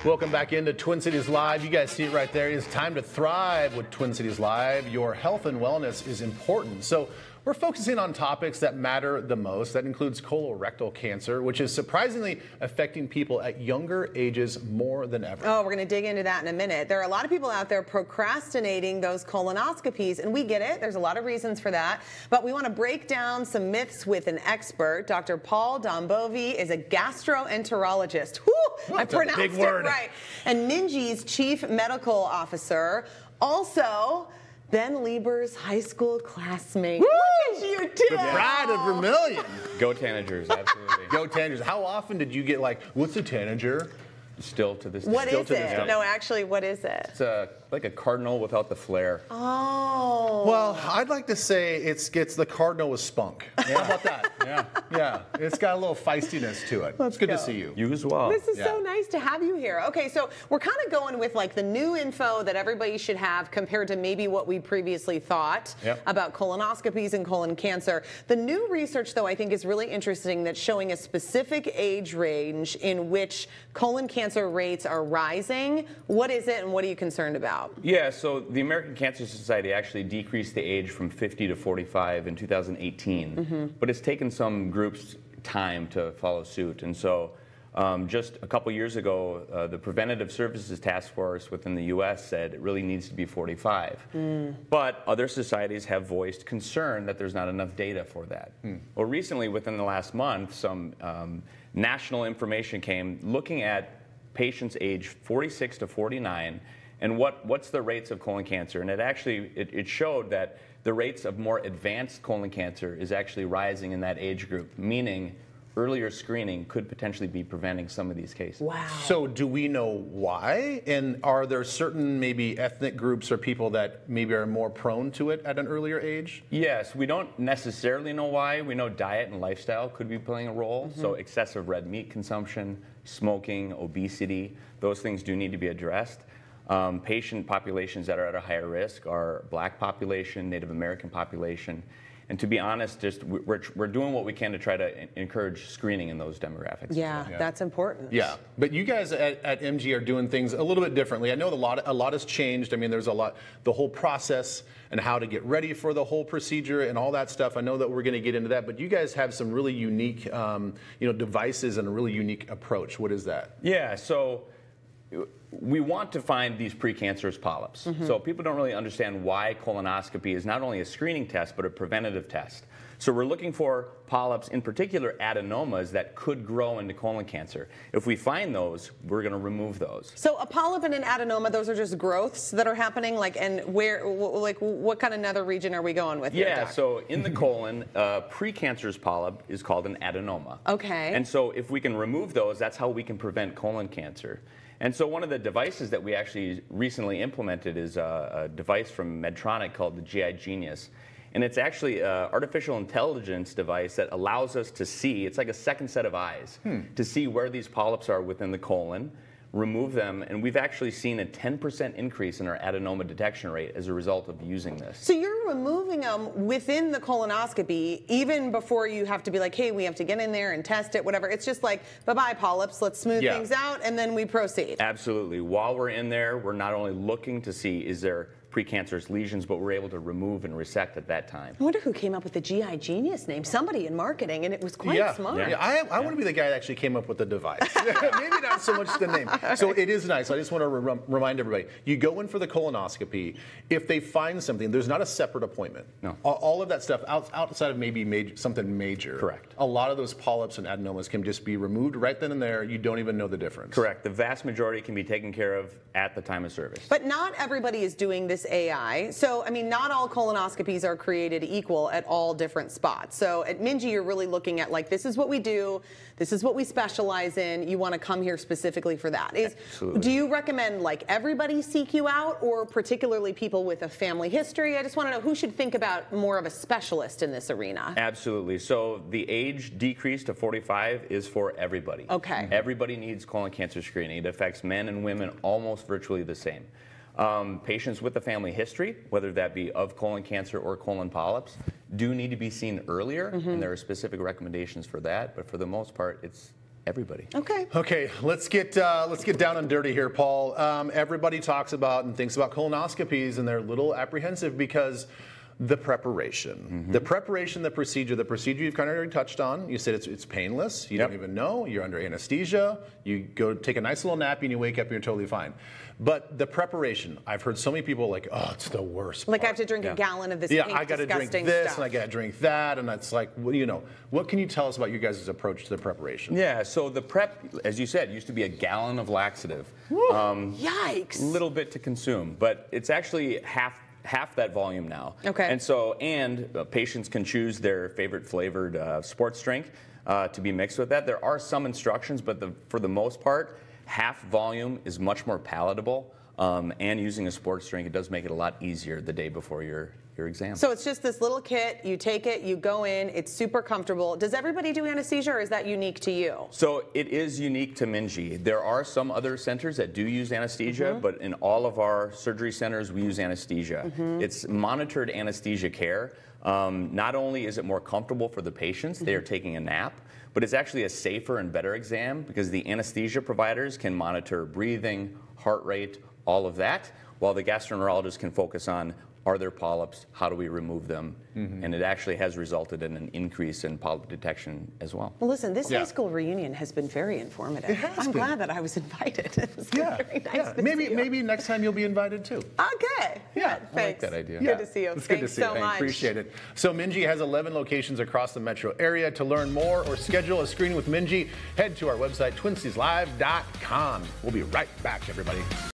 Welcome back into Twin Cities Live. You guys see it right there. It is time to thrive with Twin Cities Live. Your health and wellness is important. So we're focusing on topics that matter the most. That includes colorectal cancer, which is surprisingly affecting people at younger ages more than ever. Oh, we're going to dig into that in a minute. There are a lot of people out there procrastinating those colonoscopies, and we get it. There's a lot of reasons for that. But we want to break down some myths with an expert. Dr. Paul Dambowy is a gastroenterologist. Whew, I pronounced it right. And MNGI's chief medical officer. Also, Ben Lieber's high school classmate. Woo! Look at you two. The pride of Vermillion. Go Tanagers, absolutely. Go Tanagers. How often did you get like, what's a Tanager? Still to this day. What is it? No, actually, what is it? It's like a cardinal without the flare. Oh. Well, I'd like to say it's the cardinal with spunk. How about that? Yeah. It's got a little feistiness to it. It's good to see you. You as well. This is so nice to have you here. Okay, so we're kind of going with like the new info that everybody should have compared to maybe what we previously thought about colonoscopies and colon cancer. The new research, though, I think is really interesting, that's showing a specific age range in which colon cancer rates are rising. What is it and what are you concerned about? Yeah, so the American Cancer Society actually decreased the age from 50 to 45 in 2018, but it's taken some groups time to follow suit. And so just a couple years ago, the Preventative Services Task Force within the U.S. said it really needs to be 45. But other societies have voiced concern that there's not enough data for that. Well, recently, within the last month, some national information came looking at patients aged 46 to 49 and what's the rates of colon cancer. And it showed that the rates of more advanced colon cancer is actually rising in that age group, meaning earlier screening could potentially be preventing some of these cases. Wow. So do we know why? And are there certain maybe ethnic groups or people that maybe are more prone to it at an earlier age? Yes, we don't necessarily know why. We know diet and lifestyle could be playing a role. So excessive red meat consumption, smoking, obesity, those things do need to be addressed. Patient populations that are at a higher risk are Black population, Native American population. And to be honest, we're doing what we can to try to encourage screening in those demographics. Yeah, that's important. Yeah, but you guys at MG are doing things a little bit differently. I know a lot has changed. I mean, there's the whole process and how to get ready for the whole procedure and all that stuff. I know that we're going to get into that, but you guys have some really unique, devices and a really unique approach. What is that? Yeah, so we want to find these precancerous polyps. So people don't really understand why colonoscopy is not only a screening test, but a preventative test. So we're looking for polyps, in particular adenomas, that could grow into colon cancer. If we find those, we're going to remove those. So a polyp and an adenoma, those are just growths that are happening, and what kind of nether region are we going with here, Doc? So in the colon, precancerous polyp is called an adenoma. Okay. And so if we can remove those, that's how we can prevent colon cancer. And so one of the devices that we actually recently implemented is a device from Medtronic called the GI Genius. And it's actually an artificial intelligence device that allows us to see, it's like a second set of eyes, to see where these polyps are within the colon, remove them, and we've actually seen a 10% increase in our adenoma detection rate as a result of using this. So you're removing them within the colonoscopy, even before you have to be like, hey, we have to get in there and test it, whatever. It's just like, bye-bye, polyps, let's smooth things out, and then we proceed. Absolutely. While we're in there, we're not only looking to see, is there precancerous lesions, but we're able to remove and resect at that time. I wonder who came up with the GI Genius name. Somebody in marketing, and it was quite smart. Yeah. I want to be the guy that actually came up with the device. Maybe not so much the name. So it is nice. I just want to remind everybody, you go in for the colonoscopy. If they find something, there's not a separate appointment. No. All of that stuff outside of maybe something major. Correct. A lot of those polyps and adenomas can just be removed right then and there. You don't even know the difference. Correct. The vast majority can be taken care of at the time of service. But not everybody is doing this AI. So, I mean, not all colonoscopies are created equal at all different spots. So at MNGI, you're really looking at, like, this is what we do, this is what we specialize in, you want to come here specifically for that. Absolutely. Do you recommend, like, everybody seek you out, or particularly people with a family history? I just want to know who should think about more of a specialist in this arena. Absolutely. So the age decrease to 45 is for everybody. Okay. Everybody needs colon cancer screening. It affects men and women almost virtually the same. Patients with a family history, whether that be of colon cancer or colon polyps, do need to be seen earlier, and there are specific recommendations for that, but for the most part, it's everybody. Okay. Okay, let's get down and dirty here, Paul. Everybody talks about and thinks about colonoscopies, and they're a little apprehensive because the preparation, the procedure you've kind of already touched on. You said it's painless. You don't even know. You're under anesthesia. You go take a nice little nap and you wake up and you're totally fine. But the preparation, I've heard so many people like, oh, it's the worst part. Like I have to drink a gallon of this I pink, got to drink disgusting this stuff. and I got to drink that, and it's like, well, you know, what can you tell us about you guys' approach to the preparation? Yeah, so the prep, as you said, used to be a gallon of laxative. Yikes! Little bit to consume, but it's actually half that volume now. Okay. And patients can choose their favorite flavored sports drink to be mixed with that. There are some instructions, but for the most part, half volume is much more palatable. And using a sports drink, it does make it a lot easier the day before your exam. So it's just this little kit, you take it, you go in, it's super comfortable. Does everybody do anesthesia, or is that unique to you? So it is unique to MNGI. There are some other centers that do use anesthesia, but in all of our surgery centers, we use anesthesia. It's monitored anesthesia care. Not only is it more comfortable for the patients, they are taking a nap, but it's actually a safer and better exam because the anesthesia providers can monitor breathing, heart rate, all of that, while the gastroenterologist can focus on, are there polyps, how do we remove them? And it actually has resulted in an increase in polyp detection as well. Well, listen, this high school reunion has been very informative. It has I'm been. glad that I was invited. It's been very nice to see you. Maybe next time you'll be invited too. Okay. Yeah, Good. I like Thanks. that idea. Good to see you. It's Thanks good to see so you. much. I appreciate it. So MNGI has 11 locations across the metro area. To learn more or schedule a screening with MNGI, head to our website, TwinCitiesLive.com. We'll be right back, everybody.